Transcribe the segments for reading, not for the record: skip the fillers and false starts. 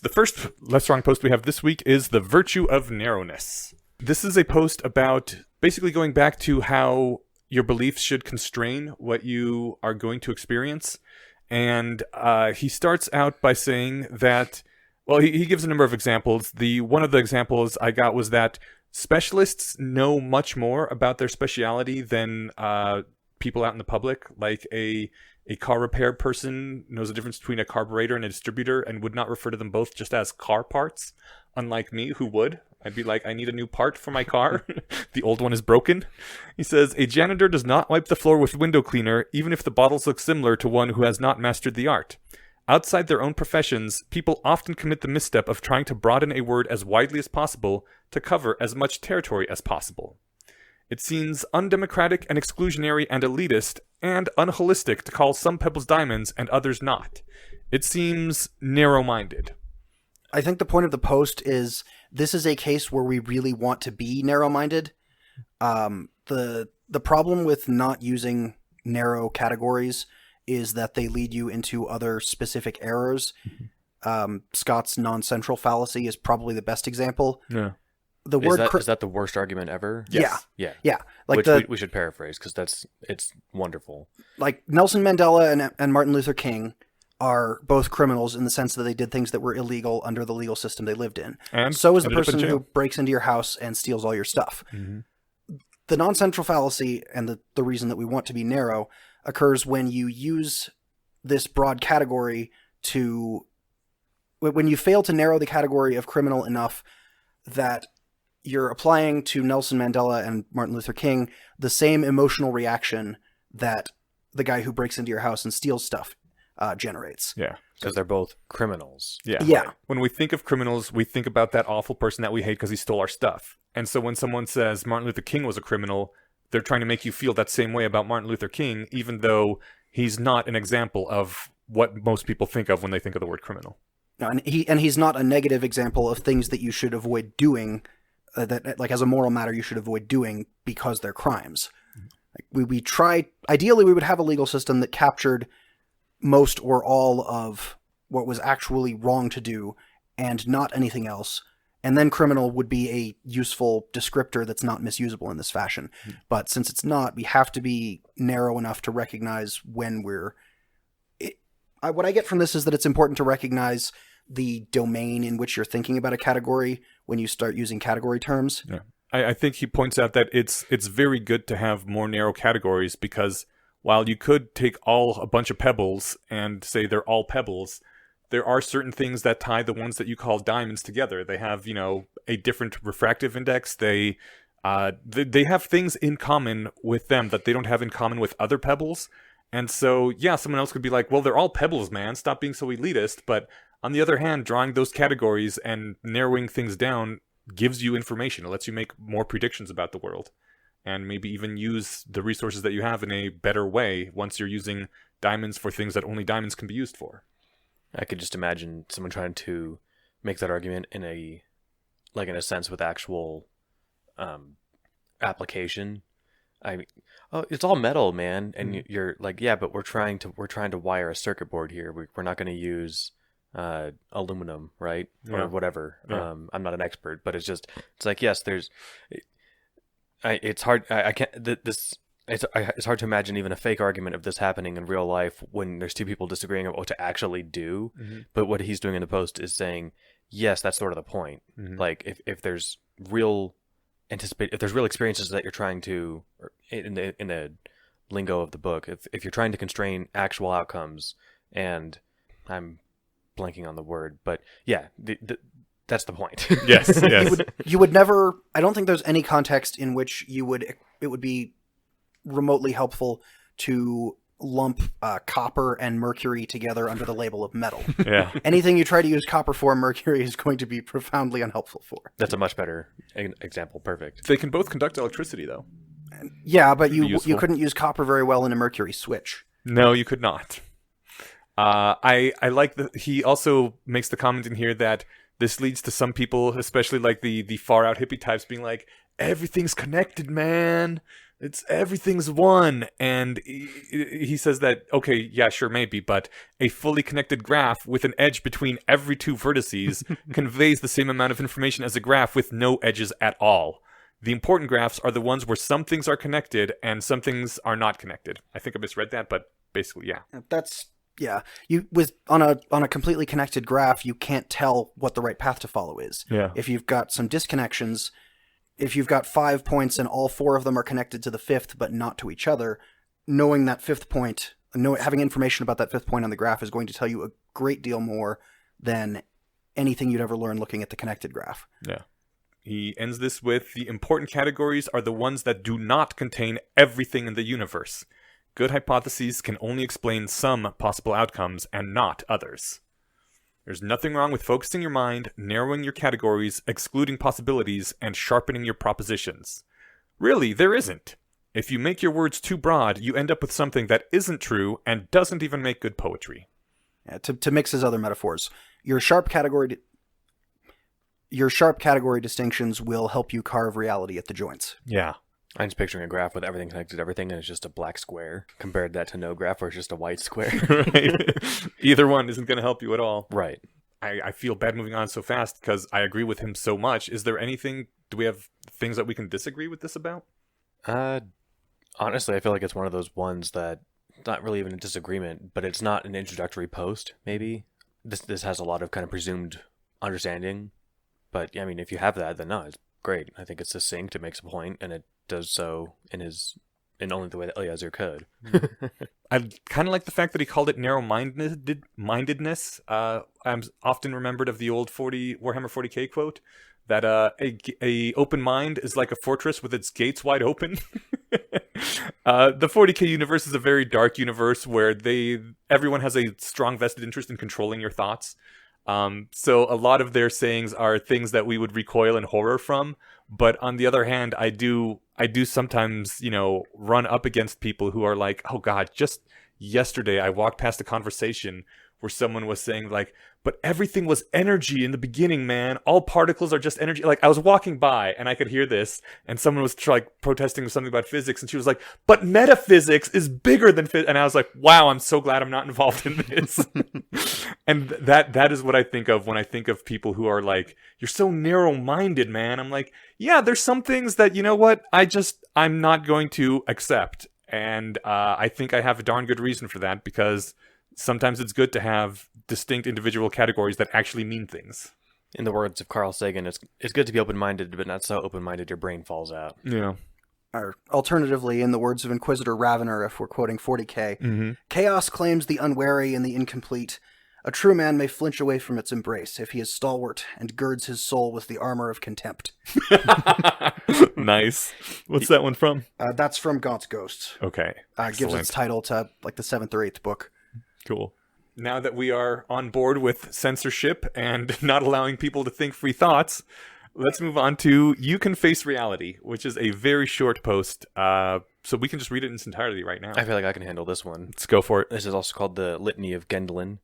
The first LessWrong post we have this week is the Virtue of Narrowness. This is a post about basically going back to how your beliefs should constrain what you are going to experience. And he starts out by saying that, well, he gives a number of examples. One of the examples I got was that specialists know much more about their speciality than people out in the public. Like a car repair person knows the difference between a carburetor and a distributor and would not refer to them both just as car parts, unlike me, who would. I'd be like, I need a new part for my car. The old one is broken. He says, a janitor does not wipe the floor with window cleaner, even if the bottles look similar to one who has not mastered the art. Outside their own professions, people often commit the misstep of trying to broaden a word as widely as possible to cover as much territory as possible. It seems undemocratic and exclusionary and elitist and unholistic to call some pebbles diamonds and others not. It seems narrow-minded. I think the point of the post is this is a case where we really want to be narrow-minded. The problem with not using narrow categories is that they lead you into other specific errors. Scott's non-central fallacy is probably the best example. Yeah. Is that the worst argument ever? Yes. Yeah. Like we should paraphrase because it's wonderful. Like Nelson Mandela and Martin Luther King are both criminals in the sense that they did things that were illegal under the legal system they lived in. And so is the person who breaks into your house and steals all your stuff. Mm-hmm. The non-central fallacy and the reason that we want to be narrow occurs when you use this broad category when you fail to narrow the category of criminal enough that you're applying to Nelson Mandela and Martin Luther King the same emotional reaction that the guy who breaks into your house and steals stuff generates. Yeah. Because they're both criminals. Yeah. Yeah. When we think of criminals, we think about that awful person that we hate because he stole our stuff. And so when someone says Martin Luther King was a criminal, they're trying to make you feel that same way about Martin Luther King, even though he's not an example of what most people think of when they think of the word criminal. No, and he's not a negative example of things that you should avoid doing, that like as a moral matter you should avoid doing because they're crimes. Like we try, ideally we would have a legal system that captured most or all of what was actually wrong to do and not anything else. And then criminal would be a useful descriptor that's not misusable in this fashion. But since it's not, we have to be narrow enough to recognize when what I get from this is that it's important to recognize the domain in which you're thinking about a category when you start using category terms. Yeah. I think he points out that it's very good to have more narrow categories because while you could take a bunch of pebbles and say they're all pebbles, there are certain things that tie the ones that you call diamonds together. They have, a different refractive index. They have things in common with them that they don't have in common with other pebbles. And so, yeah, someone else could be like, well, they're all pebbles, man. Stop being so elitist. But on the other hand, drawing those categories and narrowing things down gives you information. It lets you make more predictions about the world and maybe even use the resources that you have in a better way once you're using diamonds for things that only diamonds can be used for. I could just imagine someone trying to make that argument in a sense with actual application. I mean, oh, it's all metal, man, and you're like, yeah, but we're trying to wire a circuit board here. We're not going to use aluminum, right, or whatever. Yeah. I'm not an expert, but it's like, yes, it's hard. I can't. It's hard to imagine even a fake argument of this happening in real life when there's two people disagreeing about what to actually do. Mm-hmm. But what he's doing in the post is saying, yes, that's sort of the point. Mm-hmm. Like if there's real experiences that you're trying to, in the lingo of the book, if you're trying to constrain actual outcomes, and I'm blanking on the word, but yeah, that's the point. Yes. You would never. I don't think there's any context in which it would be remotely helpful to lump copper and mercury together under the label of metal. Yeah. Anything you try to use copper for, mercury is going to be profoundly unhelpful for. That's a much better example. Perfect. They can both conduct electricity, though. Yeah, but you couldn't use copper very well in a mercury switch. No, you could not. I like that he also makes the comment in here that this leads to some people, especially like the far out hippie types, being like, everything's connected, man. It's everything's one. And he says that, okay, yeah, sure, maybe, but a fully connected graph with an edge between every two vertices conveys the same amount of information as a graph with no edges at all. The important graphs are the ones where some things are connected and some things are not connected. I think I misread that, but basically, yeah. Yeah. On a completely connected graph, you can't tell what the right path to follow is. Yeah. If you've got some disconnections, if you've got 5 points and all 4 of them are connected to the fifth but not to each other, knowing that fifth point, having information about that fifth point on the graph is going to tell you a great deal more than anything you'd ever learn looking at the connected graph. Yeah. He ends this with, the important categories are the ones that do not contain everything in the universe. Good hypotheses can only explain some possible outcomes and not others. There's nothing wrong with focusing your mind, narrowing your categories, excluding possibilities, and sharpening your propositions. Really, there isn't. If you make your words too broad, you end up with something that isn't true and doesn't even make good poetry. Yeah, to mix his other metaphors, your sharp category distinctions will help you carve reality at the joints. Yeah. I'm just picturing a graph with everything connected to everything, and it's just a black square. Compared that to no graph where it's just a white square. Right. Either one isn't going to help you at all. Right. I feel bad moving on so fast because I agree with him so much. Is there anything, do we have things that we can disagree with this about? Honestly, I feel like it's one of those ones that, not really even a disagreement, but it's not an introductory post, maybe. This has a lot of kind of presumed understanding. But, I mean, if you have that, then no, it's great. I think it's succinct, it makes a point, and it does so in only the way that Eliezer could. I kind of like the fact that he called it narrow-mindedness. I'm often remembered of the old Warhammer 40k quote that a open mind is like a fortress with its gates wide open. The 40k universe is a very dark universe where everyone has a strong vested interest in controlling your thoughts. So a lot of their sayings are things that we would recoil in horror from. But on the other hand, I do sometimes, run up against people who are like, oh God, just yesterday I walked past a conversation where someone was saying like, but everything was energy in the beginning, man. All particles are just energy. Like I was walking by and I could hear this and someone was like protesting something about physics and she was like, but metaphysics is bigger than physics. And I was like, wow, I'm so glad I'm not involved in this. And that is what I think of when I think of people who are like, you're so narrow-minded, man. I'm like, yeah, there's some things that, you know what, I'm not going to accept. And I think I have a darn good reason for that because sometimes it's good to have distinct individual categories that actually mean things. In the words of Carl Sagan, it's good to be open-minded, but not so open-minded your brain falls out. Yeah. Or alternatively, in the words of Inquisitor Ravener, if we're quoting 40k, chaos claims the unwary and the incomplete. A true man may flinch away from its embrace if he is stalwart and girds his soul with the armor of contempt. Nice. What's that one from? That's from Gaunt's Ghosts. Okay. Gives its title to like the 7th or 8th book. Cool. Now that we are on board with censorship and not allowing people to think free thoughts, let's move on to You Can Face Reality, which is a very short post. So we can just read it in its entirety right now. I feel like I can handle this one. Let's go for it. This is also called the Litany of Gwendolen.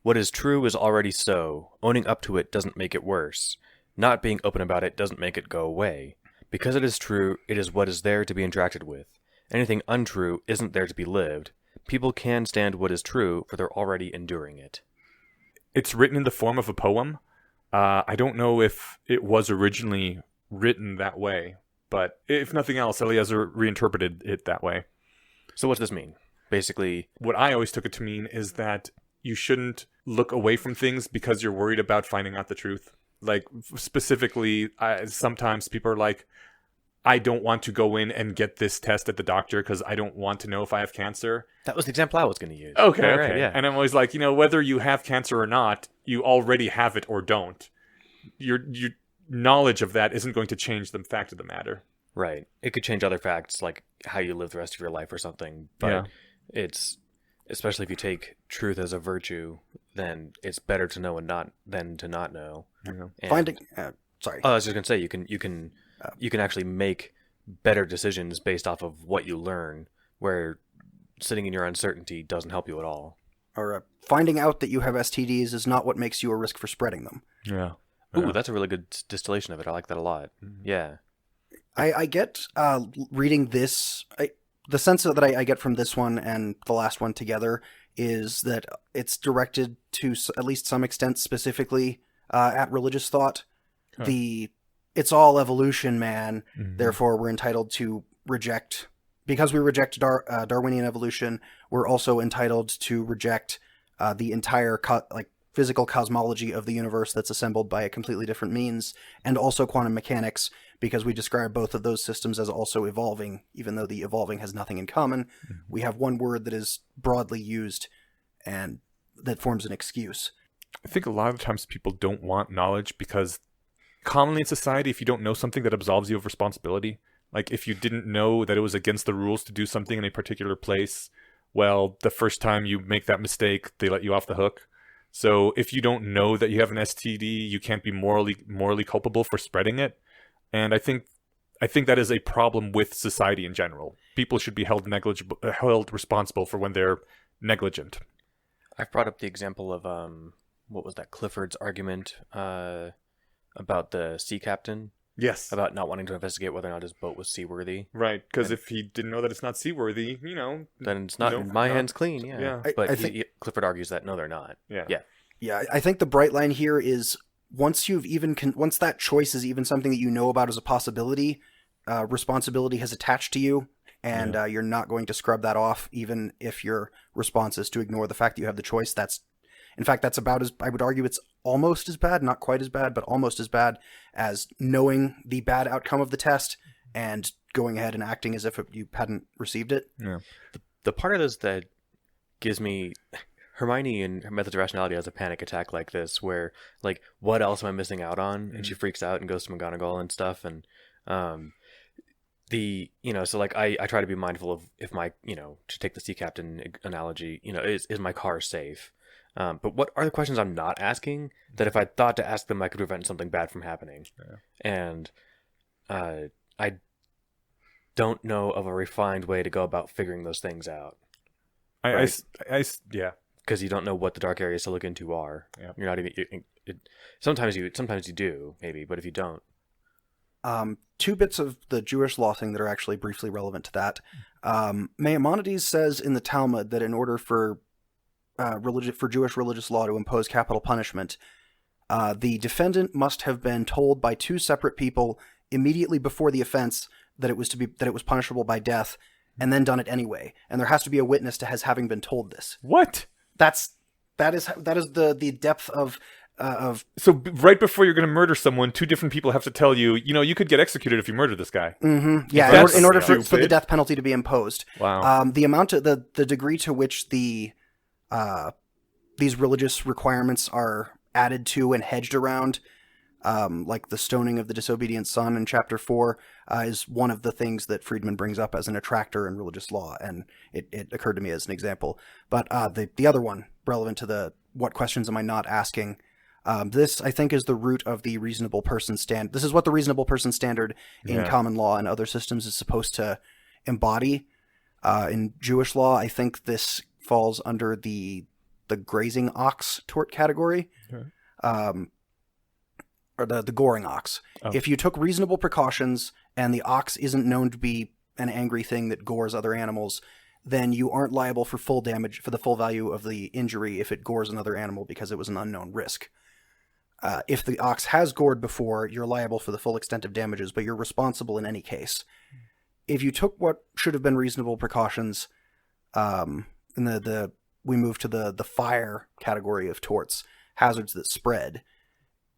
What is true is already so. Owning up to it doesn't make it worse. Not being open about it doesn't make it go away. Because it is true, it is what is there to be interacted with. Anything untrue isn't there to be lived. People can stand what is true, for they're already enduring it. It's written in the form of a poem. I don't know if it was originally written that way, but if nothing else, Eliezer reinterpreted it that way. So what's this mean? Basically, what I always took it to mean is that you shouldn't look away from things because you're worried about finding out the truth. Like, specifically, sometimes people are like, I don't want to go in and get this test at the doctor because I don't want to know if I have cancer. That was the example I was going to use. Okay, Right, okay. right, yeah. And I'm always like, whether you have cancer or not, you already have it or don't. Your knowledge of that isn't going to change the fact of the matter. Right. It could change other facts, like how you live the rest of your life or something. But it's, especially if you take truth as a virtue, then it's better to know than to not know. And, sorry. I was just going to say, you can actually make better decisions based off of what you learn, where sitting in your uncertainty doesn't help you at all. Or finding out that you have STDs is not what makes you a risk for spreading them. Yeah. Ooh, that's a really good distillation of it. I like that a lot. Yeah. I get reading this. The sense that I get from this one and the last one together is that it's directed to at least some extent specifically at religious thought. Huh. It's all evolution, man. Mhm. Therefore, we're entitled to reject, because we reject Darwinian evolution. We're also entitled to reject the entire physical cosmology of the universe that's assembled by a completely different means, and also quantum mechanics, because we describe both of those systems as also evolving, even though the evolving has nothing in common. We have one word that is broadly used and that forms an excuse. I think a lot of times people don't want knowledge because commonly in society, if you don't know something, that absolves you of responsibility. Like if you didn't know that it was against the rules to do something in a particular place, well, the first time you make that mistake, they let you off the hook. So if you don't know that you have an STD, you can't be morally culpable for spreading it. And I think that is a problem with society in general. People should be held responsible for when they're negligent. I've brought up the example of what was that, Clifford's argument about the sea captain, Yes. about not wanting to investigate whether or not his boat was seaworthy. Right, because if he didn't know that it's not seaworthy, Then it's not, my hand's clean, yeah. Yeah. But I think Clifford argues that no, they're not. Yeah. Yeah, I think the bright line here is once once that choice is even something that you know about as a possibility, responsibility has attached to you, and you're not going to scrub that off, even if your response is to ignore the fact that you have the choice. In fact, that's about as, I would argue it's almost as bad, not quite as bad, but almost as bad as knowing the bad outcome of the test and going ahead and acting as if you hadn't received it. Yeah. The part of this that gives me... Hermione in her Methods of Rationality has a panic attack like this, where, like, what else am I missing out on? And she freaks out and goes to McGonagall and stuff. And so like I try to be mindful of if my, to take the sea captain analogy, is my car safe? But what are the questions I'm not asking that if I thought to ask them, I could prevent something bad from happening? Yeah. And I don't know of a refined way to go about figuring those things out. Yeah. Because you don't know what the dark areas to look into are. Yeah. You're not even. Sometimes you do, maybe, but if you don't. Two bits of the Jewish law thing that are actually briefly relevant to that. Maimonides says in the Talmud that in order for Jewish religious law to impose capital punishment, the defendant must have been told by two separate people immediately before the offense that it was punishable by death, and then done it anyway. And there has to be a witness to having been told this. What? That is the depth of. So right before you're going to murder someone, two different people have to tell you, you could get executed if you murder this guy. Mm-hmm. Yeah, in order for the death penalty to be imposed. Wow. The amount of the degree to which these religious requirements are added to and hedged around, like the stoning of the disobedient son in Chapter 4, is one of the things that Friedman brings up as an attractor in religious law, and it occurred to me as an example. But the other one, relevant to what questions am I not asking, this, I think, is the root of the reasonable person standard. This is what the reasonable person standard in common law and other systems is supposed to embody. In Jewish law, I think this falls under the grazing ox tort category. Okay. Or the goring ox. Oh. If you took reasonable precautions and the ox isn't known to be an angry thing that gores other animals, then you aren't liable for full damage, for the full value of the injury if it gores another animal because it was an unknown risk. If the ox has gored before, you're liable for the full extent of damages, but you're responsible in any case. If you took what should have been reasonable precautions, and we move to the fire category of torts, hazards that spread.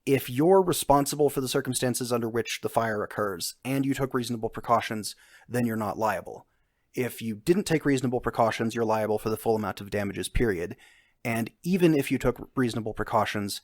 If you're responsible for the circumstances under which the fire occurs and you took reasonable precautions, then you're not liable. If you didn't take reasonable precautions, you're liable for the full amount of damages, period. And even if you took reasonable precautions,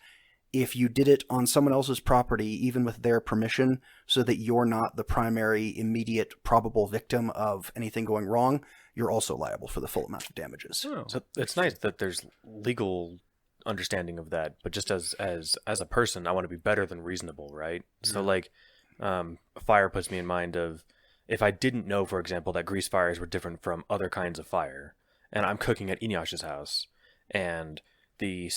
if you did it on someone else's property, even with their permission, so that you're not the primary, immediate, probable victim of anything going wrong, you're also liable for the full amount of damages. Oh. So it's nice that there's legal understanding of that, but just as a person, I want to be better than reasonable, right? Yeah. So like fire puts me in mind of if I didn't know, for example, that grease fires were different from other kinds of fire, and I'm cooking at Eneash's house, and the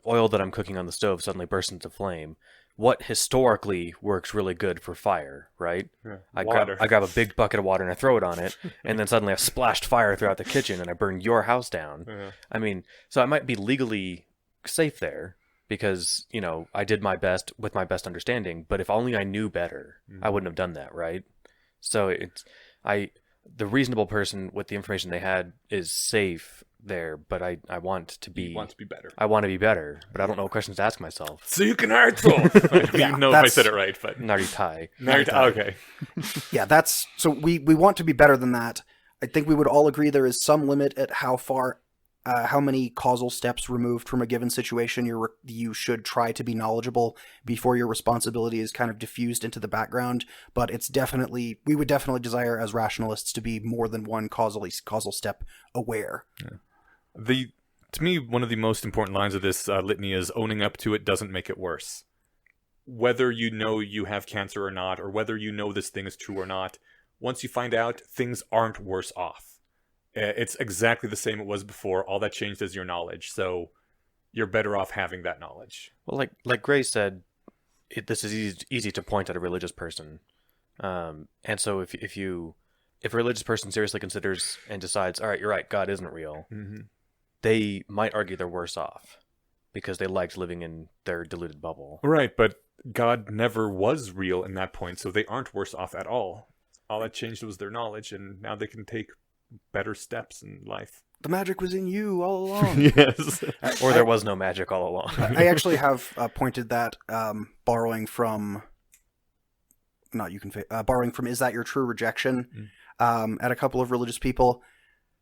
oil that I'm cooking on the stove suddenly bursts into flame, what historically works really good for fire, right? Yeah. I Water. grab a big bucket of water and I throw it on it, and then suddenly I've splashed fire throughout the kitchen and I burned your house down. Yeah. I mean, so I might be legally safe there because, I did my best with my best understanding, but if only I knew better, I wouldn't have done that, right? So the reasonable person with the information they had is safe there, but I want to be... You want to be better. I want to be better, but I don't know what questions to ask myself. So you can artful. I don't even know if I said it right, but... Naritai. Okay. Yeah, so we want to be better than that. I think we would all agree there is some limit at how many causal steps removed from a given situation you should try to be knowledgeable before your responsibility is kind of diffused into the background. But we would definitely desire as rationalists to be more than one causal step aware. Yeah. To me, one of the most important lines of this litany is owning up to it doesn't make it worse. Whether you know you have cancer or not, or whether you know this thing is true or not, once you find out, things aren't worse off. It's exactly the same it was before. All that changed is your knowledge. So you're better off having that knowledge. Well, like Gray said, this is easy to point at a religious person. And so if a religious person seriously considers and decides, all right, you're right, God isn't real, they might argue they're worse off because they liked living in their deluded bubble. Right, but God never was real in that point, so they aren't worse off at all. All that changed was their knowledge, and now they can take better steps in life. The magic was in you all along. Yes. Or there was no magic all along. I actually have pointed that borrowing from Is That Your True Rejection at a couple of religious people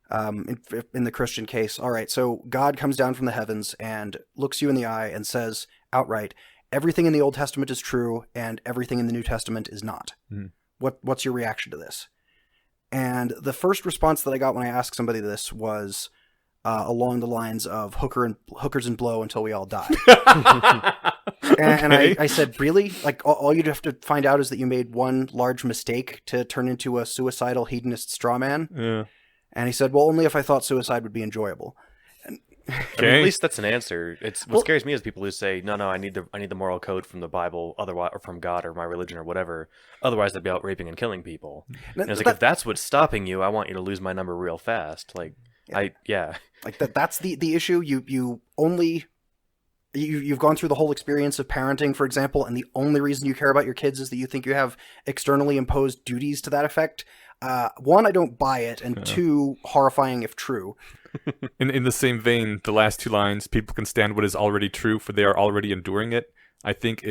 in the Christian case. All right, so God comes down from the heavens and looks you in the eye and says outright, everything in the Old Testament is true and everything in the New Testament is not. What's your reaction to this? And the first response that I got when I asked somebody this was along the lines of hookers and blow until we all die. And I said, really? Like, all you'd have to find out is that you made one large mistake to turn into a suicidal hedonist straw man? Yeah. And he said, well, only if I thought suicide would be enjoyable. I mean, at least that's an answer. What scares me is people who say, no, I need the moral code from the Bible, otherwise, or from God or my religion or whatever. Otherwise, I'd be out raping and killing people. And it's like, if that's what's stopping you, I want you to lose my number real fast. Like, Like that's the issue. You've gone through the whole experience of parenting, for example, and the only reason you care about your kids is that you think you have externally imposed duties to that effect. One, I don't buy it, and two, horrifying if true. In the same vein, the last two lines, people can stand what is already true, for they are already enduring it, I think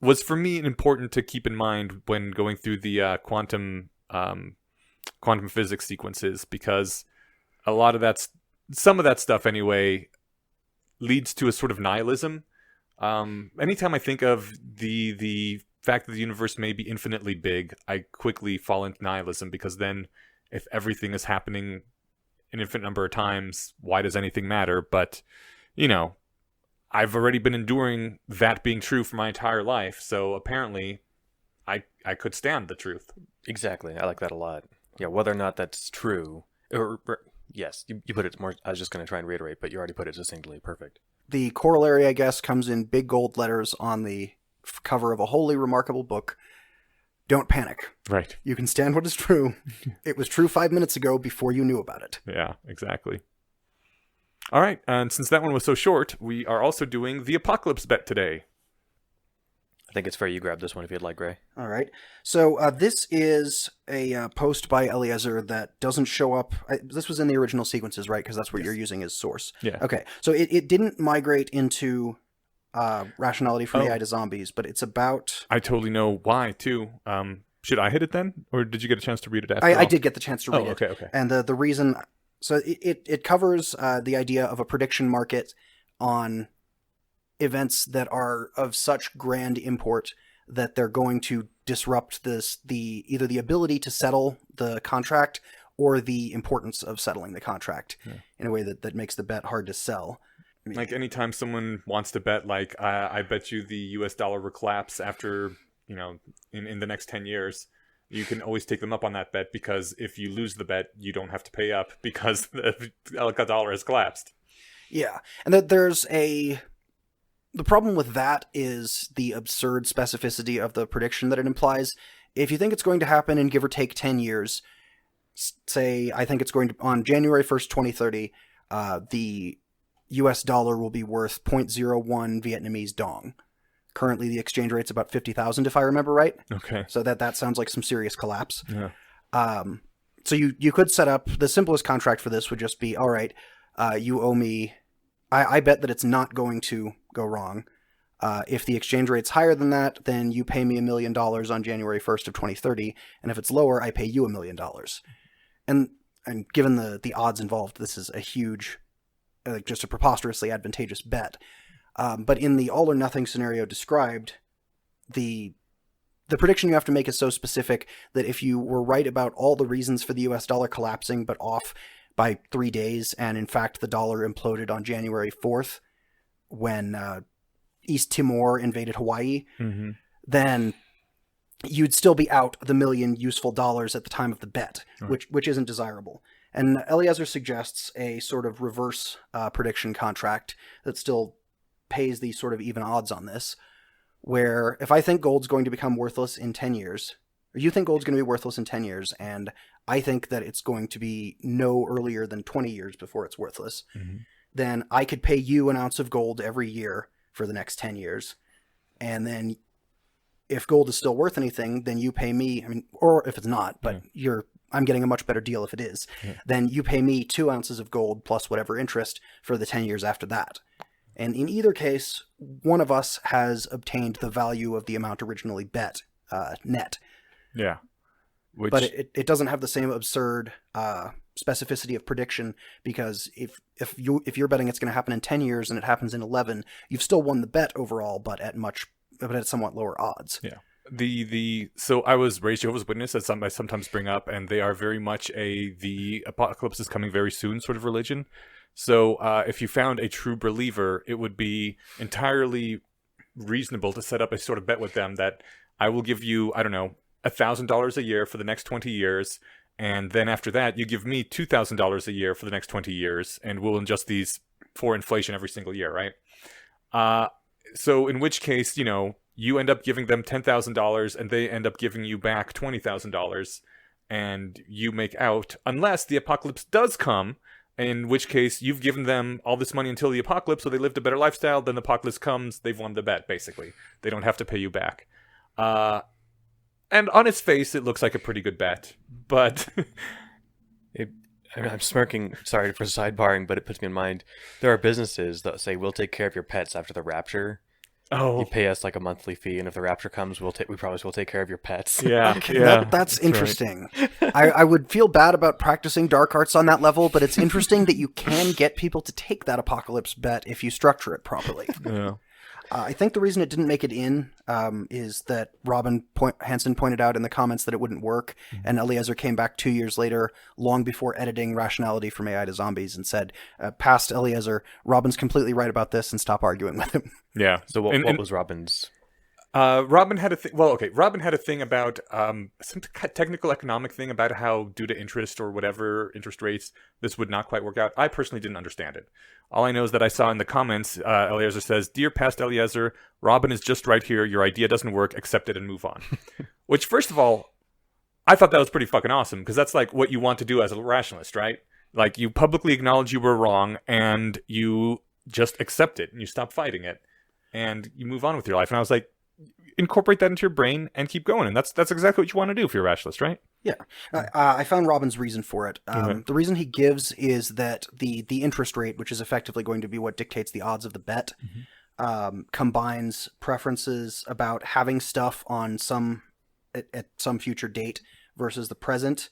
was for me important to keep in mind when going through the quantum physics sequences, because a lot of some of that stuff anyway leads to a sort of nihilism. Anytime I think of the fact that the universe may be infinitely big, I quickly fall into nihilism, because then if everything is happening an infinite number of times, why does anything matter? But, I've already been enduring that being true for my entire life, so apparently I could stand the truth. Exactly. I like that a lot. Yeah, whether or not that's true, yes, you put it more, I was just going to try and reiterate, but you already put it succinctly. Perfect. The corollary, I guess, comes in big gold letters on the cover of a wholly remarkable book. Don't panic. Right. You can stand what is true. It was true 5 minutes ago before you knew about it. Yeah, exactly. All right, and since that one was so short, we are also doing the apocalypse bet today. I think it's fair you grab this one if you'd like, Gray. All right. So this is a post by Eliezer that doesn't show up. This was in the original sequences, right? Because that's what you're using as source. Yeah. Okay. So it didn't migrate into Rationality from AI to Zombies, but it's about... I totally know why, too. Should I hit it then? Or did you get a chance to read it after I did get the chance to read it. Okay. And the reason... So it covers the idea of a prediction market on events that are of such grand import that they're going to disrupt either the ability to settle the contract or the importance of settling the contract in a way that makes the bet hard to sell. I mean, like anytime someone wants to bet, like, I bet you the US dollar will collapse after, in the next 10 years, you can always take them up on that bet, because if you lose the bet, you don't have to pay up because the dollar has collapsed. Yeah, and that the problem with that is the absurd specificity of the prediction that it implies. If you think it's going to happen in give or take 10 years, say I think it's going to, on January 1st, 2030, the US dollar will be worth 0.01 Vietnamese dong. Currently, the exchange rate's about 50,000, if I remember right. Okay. So that sounds like some serious collapse. Yeah. So you could set up, the simplest contract for this would just be, all right, you owe me, I bet that it's not going to go wrong. If the exchange rate's higher than that, then you pay me $1 million on January 1st of 2030, and if it's lower, I pay you $1 million. And given the odds involved, this is a huge, just a preposterously advantageous bet. But in the all or nothing scenario described, the prediction you have to make is so specific that if you were right about all the reasons for the US dollar collapsing, but off by 3 days, and in fact the dollar imploded on January 4th when East Timor invaded Hawaii, then you'd still be out the $1 million useful dollars at the time of the bet, which isn't desirable. And Eliezer suggests a sort of reverse prediction contract that still pays these sort of even odds on this, where if I think gold's going to become worthless in 10 years, or you think gold's going to be worthless in 10 years, and I think that it's going to be no earlier than 20 years before it's worthless, then I could pay you an ounce of gold every year for the next 10 years. And then if gold is still worth anything, then you pay me, or if it's not, but I'm getting a much better deal if it is, then you pay me 2 ounces of gold plus whatever interest for the 10 years after that. And in either case, one of us has obtained the value of the amount originally bet net. Yeah. But it doesn't have the same absurd specificity of prediction, because if you're betting it's going to happen in 10 years and it happens in 11, you've still won the bet overall, but at somewhat lower odds. Yeah. So I was raised Jehovah's Witness, as I sometimes bring up, and they are very much the apocalypse is coming very soon sort of religion. So if you found a true believer, it would be entirely reasonable to set up a sort of bet with them that I will give you, I don't know, $1,000 a year for the next 20 years. And then after that, you give me $2,000 a year for the next 20 years, and we'll adjust these for inflation every single year, right? So in which case, you end up giving them $10,000 and they end up giving you back $20,000, and you make out, unless the apocalypse does come, in which case you've given them all this money until the apocalypse, so they lived a better lifestyle. Then the apocalypse comes, they've won the bet, basically. They don't have to pay you back. And on its face, it looks like a pretty good bet, but... I'm smirking, sorry for sidebarring, but it puts me in mind, there are businesses that say, we'll take care of your pets after the rapture. Oh. You pay us like a monthly fee, and if the rapture comes, we promise we'll take care of your pets. Yeah, Okay, yeah. that's interesting. Right. I would feel bad about practicing dark arts on that level, but it's interesting that you can get people to take that apocalypse bet if you structure it properly. Yeah. I think the reason it didn't make it in is that Robin Hansen pointed out in the comments that it wouldn't work, and Eliezer came back 2 years later, long before editing Rationality from AI to Zombies, and said, past Eliezer, Robin's completely right about this, and stop arguing with him. Yeah. So what was Robin's... Robin had a thing. Well, okay. Robin had a thing about some technical economic thing about how, due to interest or whatever interest rates, this would not quite work out. I personally didn't understand it. All I know is that I saw in the comments, Eliezer says, "Dear past Eliezer, Robin is just right here. Your idea doesn't work. Accept it and move on." Which, first of all, I thought that was pretty fucking awesome, because that's like what you want to do as a rationalist, right? Like, you publicly acknowledge you were wrong and you just accept it and you stop fighting it and you move on with your life. And I was like, incorporate that into your brain and keep going, and that's exactly what you want to do if you're a rationalist, right? Yeah. I found Robin's reason for it. The reason he gives is that the interest rate, which is effectively going to be what dictates the odds of the bet, combines preferences about having stuff on at some future date versus the present,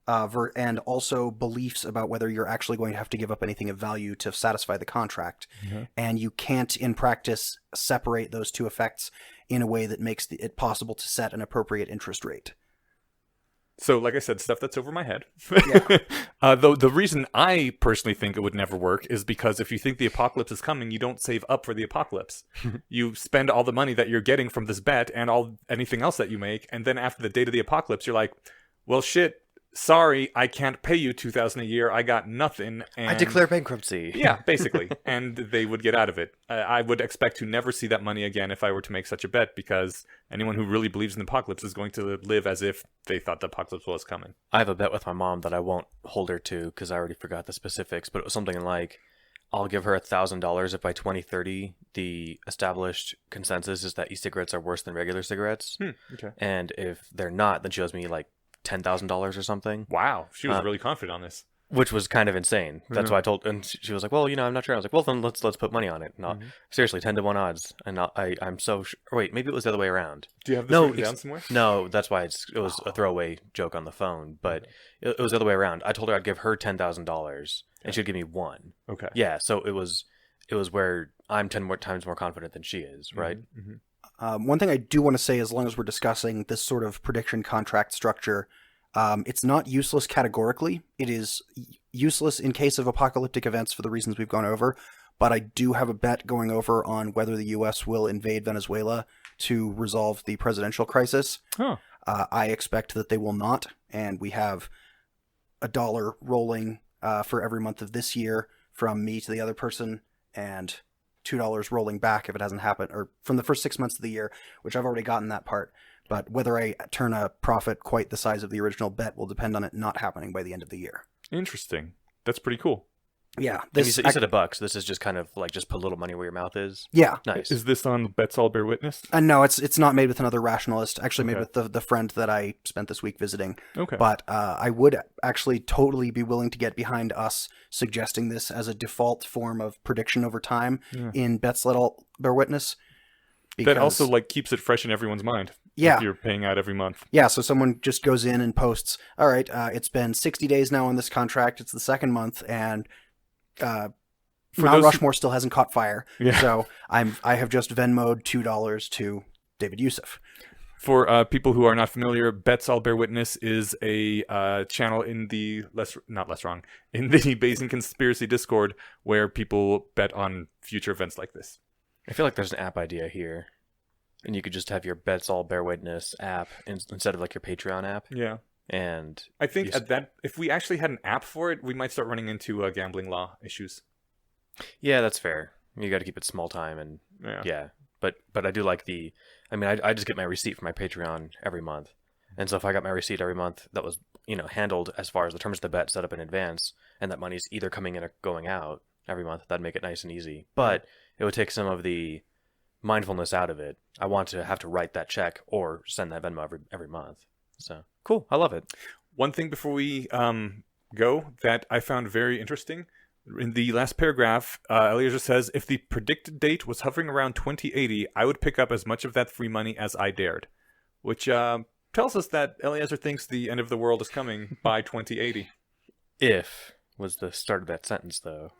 and also beliefs about whether you're actually going to have to give up anything of value to satisfy the contract. And you can't, in practice, separate those two effects in a way that makes it possible to set an appropriate interest rate. So, like I said, stuff that's over my head. Yeah. Though the reason I personally think it would never work is because if you think the apocalypse is coming, you don't save up for the apocalypse. You spend all the money that you're getting from this bet and anything else that you make, and then after the date of the apocalypse, you're like, well, shit, sorry, I can't pay you $2,000 a year. I got nothing. And I declare bankruptcy. Yeah, basically. And they would get out of it. I would expect to never see that money again if I were to make such a bet, because anyone who really believes in the apocalypse is going to live as if they thought the apocalypse was coming. I have a bet with my mom that I won't hold her to because I already forgot the specifics, but it was something like, I'll give her $1,000 if by 2030 the established consensus is that e-cigarettes are worse than regular cigarettes. Okay. And if they're not, then she owes me like $10,000 or something. Wow. She was really confident on this. Which was kind of insane. That's why I told, and she was like, "Well, I'm not sure." I was like, "Well, then let's put money on it." No, seriously, 10-1 odds, and I'm so sure. Wait, maybe it was the other way around. Do you have this written down somewhere? No, that's why it was a throwaway joke on the phone, but it was the other way around. I told her I'd give her $10,000, and she'd give me one. Okay. Yeah, so it was where I'm 10 more times more confident than she is, right? One thing I do want to say, as long as we're discussing this sort of prediction contract structure, it's not useless categorically. It is useless in case of apocalyptic events for the reasons we've gone over, but I do have a bet going over on whether the U.S. will invade Venezuela to resolve the presidential crisis. Huh. I expect that they will not, and we have $1 rolling for every month of this year from me to the other person, and $2 rolling back if it hasn't happened, or from the first 6 months of the year, which I've already gotten that part. But whether I turn a profit quite the size of the original bet will depend on it not happening by the end of the year. Interesting. That's pretty cool. Yeah. You said $1. This is just kind of like just put a little money where your mouth is. Yeah. Nice. Is this on Bets All Bear Witness? No, it's not made with another rationalist. Actually made with the friend that I spent this week visiting. Okay. But I would actually totally be willing to get behind us suggesting this as a default form of prediction over time in Bets All Bear Witness. That also like keeps it fresh in everyone's mind. Yeah. If you're paying out every month. Yeah, so someone just goes in and posts, all right, it's been 60 days now on this contract. It's the second month, and Mount Rushmore still hasn't caught fire. Yeah. So I have just Venmo'd $2 to David Youssef. For people who are not familiar, Bets All Bear Witness is a channel in the in the Bayesian Conspiracy Discord where people bet on future events like this. I feel like there's an app idea here. And you could just have your Bets All Bear Witness app instead of like your Patreon app. Yeah. And I think if we actually had an app for it, we might start running into gambling law issues. Yeah, that's fair. You got to keep it small time and yeah. But I do like I just get my receipt for my Patreon every month. And so if I got my receipt every month that was, handled as far as the terms of the bet set up in advance, and that money's either coming in or going out every month, that'd make it nice and easy. But it would take some of the mindfulness out of it. I want to have to write that check or send that Venmo every month. So cool. I love it. One thing before we go that I found very interesting. In the last paragraph, Eliezer says, if the predicted date was hovering around 2080, I would pick up as much of that free money as I dared. Which tells us that Eliezer thinks the end of the world is coming by 2080. If was the start of that sentence, though.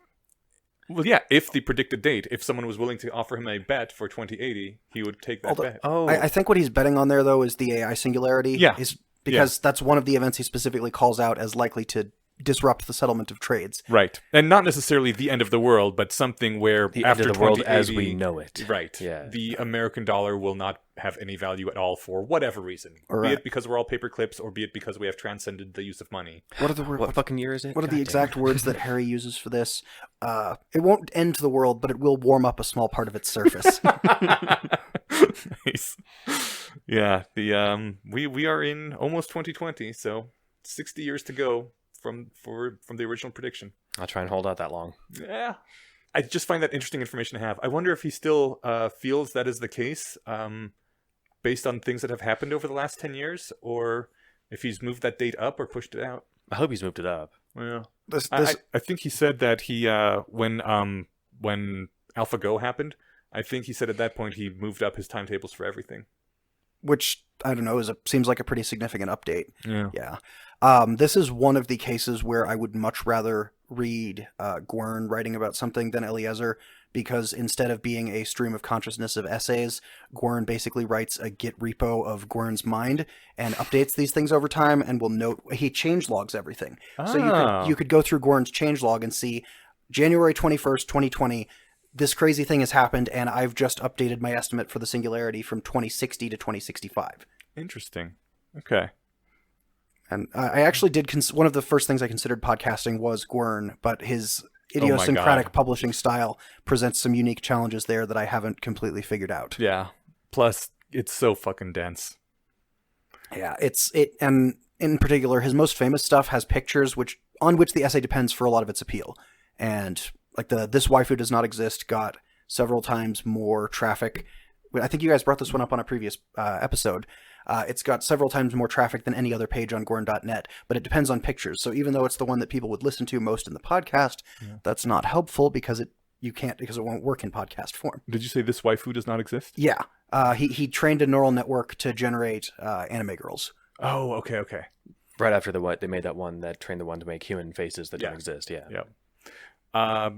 Well, yeah, if the predicted date, if someone was willing to offer him a bet for 2080, he would take that bet. Oh, I think what he's betting on there, though, is the AI singularity. Yeah. Because that's one of the events he specifically calls out as likely to disrupt the settlement of trades. Right. And not necessarily the end of the world, but something where the after end of the world 2080, as we know it. Right. Yeah. The American dollar will not have any value at all for whatever reason. Right. Be it because we're all paper clips, or be it because we have transcended the use of money. What are the words? What fucking year is it? What are the exact words that Harry uses for this? It won't end the world, but it will warm up a small part of its surface. Nice. Yeah. The we are in almost 2020, so 60 years to go from the original prediction. I'll try and hold out that long. Yeah. I just find that interesting information to have. I wonder if he still feels that is the case, based on things that have happened over the last 10 years, or if he's moved that date up or pushed it out. I hope he's moved it up. Well, I think he said that he when AlphaGo happened, I think he said at that point he moved up his timetables for everything. Which, I don't know, seems like a pretty significant update. Yeah. This is one of the cases where I would much rather read Gwern writing about something than Eliezer, because instead of being a stream of consciousness of essays, Gwern basically writes a Git repo of Gwern's mind and updates these things over time, and will note he changelogs everything. So you could go through Gwern's changelog and see January 21st, 2020, this crazy thing has happened, and I've just updated my estimate for the singularity from 2060 to 2065. Interesting. Okay. And I actually did one of the first things I considered podcasting was Gwern, but his idiosyncratic publishing style presents some unique challenges there that I haven't completely figured out. Yeah. Plus, it's so fucking dense. Yeah, and in particular, his most famous stuff has pictures on which the essay depends for a lot of its appeal. And like "This Waifu Does Not Exist" got several times more traffic. I think you guys brought this one up on a previous episode. It's got several times more traffic than any other page on Gwern.net, but it depends on pictures. So even though it's the one that people would listen to most in the podcast, that's not helpful because it won't work in podcast form. Did you say "This Waifu Does Not Exist"? Yeah. He trained a neural network to generate anime girls. Oh, okay. Right after they made that one that trained the one to make human faces that don't exist. Yeah. Yeah.